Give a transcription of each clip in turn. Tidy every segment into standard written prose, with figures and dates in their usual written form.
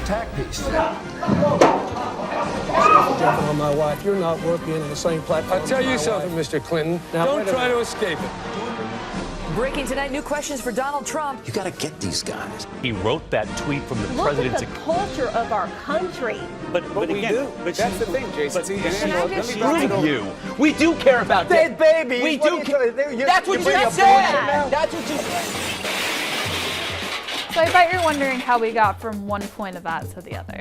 attack piece. On my wife, you're not working on the same platform. I'll tell you something, Mr. Clinton. Don't try to escape it. Breaking tonight, new questions for Donald Trump. You got to get these guys. He wrote that tweet from the president's. Look at the culture of our country. But we again, do. But that's the thing, Jason. Screw you. We do care about Dead babies. We do care. That's what you said. That's what you said. So I bet you're wondering how we got from one point of that to the other.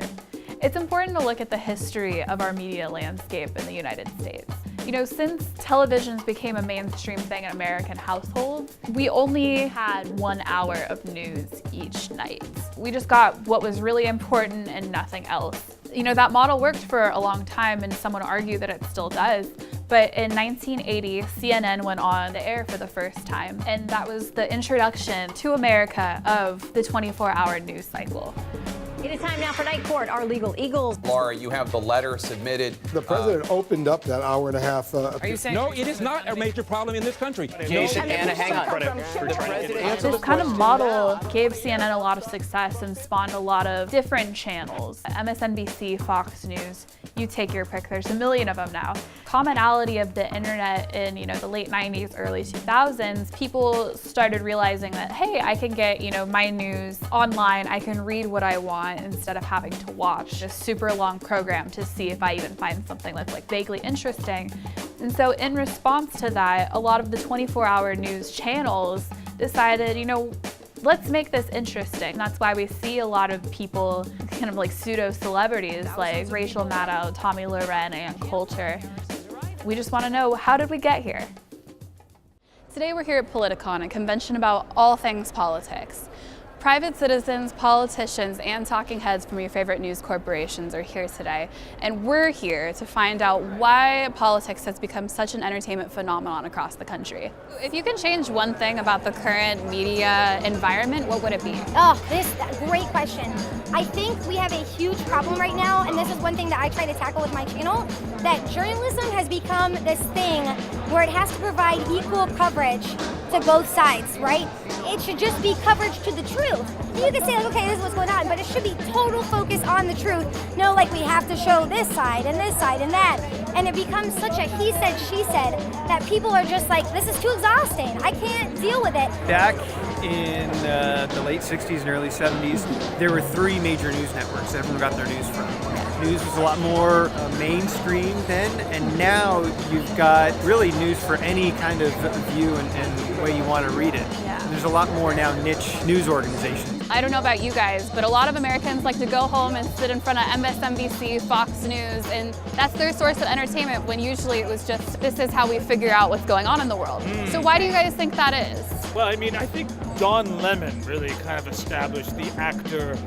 It's important to look at the history of our media landscape in the United States. You know, since televisions became a mainstream thing in American households, we only had 1 hour of news each night. We just got what was really important and nothing else. You know, that model worked for a long time, and some would argue that it still does. But in 1980, CNN went on the air for the first time, and that was the introduction to America of the 24-hour news cycle. It is time now for Night Court, our legal eagles. Laura, you have the letter submitted. The president opened up that hour and a half. Are you saying no, it is not a major problem in this country. Jason, Anna, hang on. This kind of model gave CNN a lot of success and spawned a lot of different channels. MSNBC, Fox News, you take your pick. There's a million of them now. Commonality of the internet in, you know, the late 90s, early 2000s, people started realizing that, hey, I can get, you know, my news online. I can read what I want instead of having to watch a super long program to see if I even find something that's like vaguely interesting. And so in response to that, a lot of the 24-hour news channels decided, you know, let's make this interesting. And that's why we see a lot of people, kind of like pseudo-celebrities like Rachel Maddow, Tommy Loren, and Coulter. We just want to know, how did we get here? Today we're here at Politicon, a convention about all things politics. Private citizens, politicians, and talking heads from your favorite news corporations are here today, and we're here to find out why politics has become such an entertainment phenomenon across the country. If you can change one thing about the current media environment, what would it be? Oh, great question. I think we have a huge problem right now, and this is one thing that I try to tackle with my channel, that journalism has become this thing where it has to provide equal coverage to both sides, right? It should just be coverage to the truth. You can say, like, okay, this is what's going on, but it should be total focus on the truth. No, like, we have to show this side and this side and that. And it becomes such a he said, she said, that people are just like, this is too exhausting. I can't deal with it. Back in the late 60s and early 70s, there were 3 major news networks that everyone got their news from. News was a lot more mainstream then, and now you've got really news for any kind of view and way you want to read it. Yeah. There's a lot more now niche news organizations. I don't know about you guys, but a lot of Americans like to go home and sit in front of MSNBC, Fox News, and that's their source of entertainment, when usually it was just, this is how we figure out what's going on in the world. So why do you guys think that is? Well, I mean, I think Don Lemon really kind of established the actor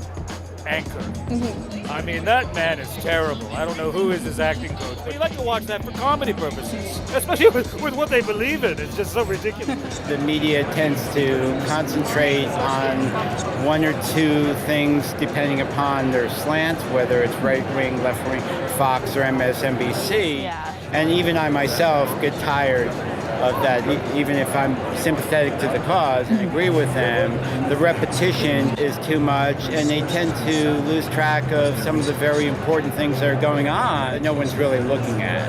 anchor. I mean, that man is terrible. I don't know who is his acting coach, but you like to watch that for comedy purposes, especially with what they believe in. It's just so ridiculous. The media tends to concentrate on 1 or 2 things depending upon their slant, whether it's right-wing, left-wing, Fox or MSNBC. Yeah. And even I myself get tired of that, even if I'm sympathetic to the cause and agree with them, the repetition is too much, and they tend to lose track of some of the very important things that are going on that no one's really looking at.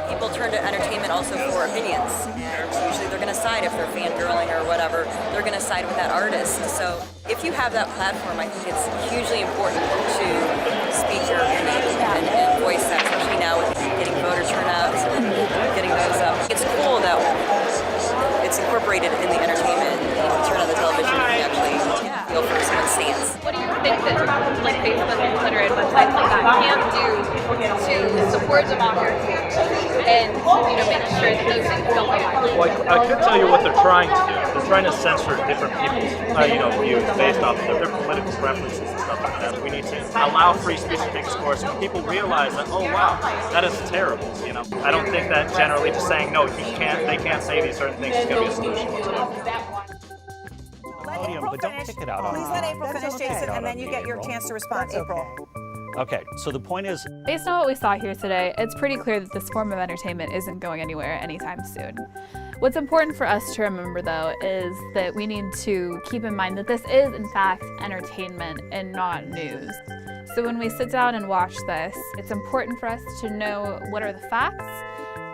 People turn to entertainment also for opinions, and usually they're going to side if they're fangirling or whatever. They're going to side with that artist. So if you have that platform, I think it's hugely important to speak your opinion and voice that, especially now with getting voter turnouts and getting those up. It's cool that it's incorporated in the entertainment. And if you turn on the television, you can actually feel for someone's stance. What do you think that like Facebook and Twitter and websites like that can do to support democracy and, you know, make sure that those things don't get violent? Well, I could tell you what they're trying to do. They're trying to censor different people's, views based off of their political preferences and stuff like that. We need to allow free speech to take its course when people realize that, oh wow, that is terrible. You know, I don't think that generally just saying no, they can't say these certain things is going to be a solution whatsoever. But don't pick it out on. Please let April finish, Jason, and then you get your chance to respond, April. Okay, so the point is, based on what we saw here today, it's pretty clear that this form of entertainment isn't going anywhere anytime soon. What's important for us to remember, though, is that we need to keep in mind that this is, in fact, entertainment and not news. So when we sit down and watch this, it's important for us to know what are the facts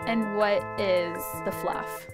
and what is the fluff.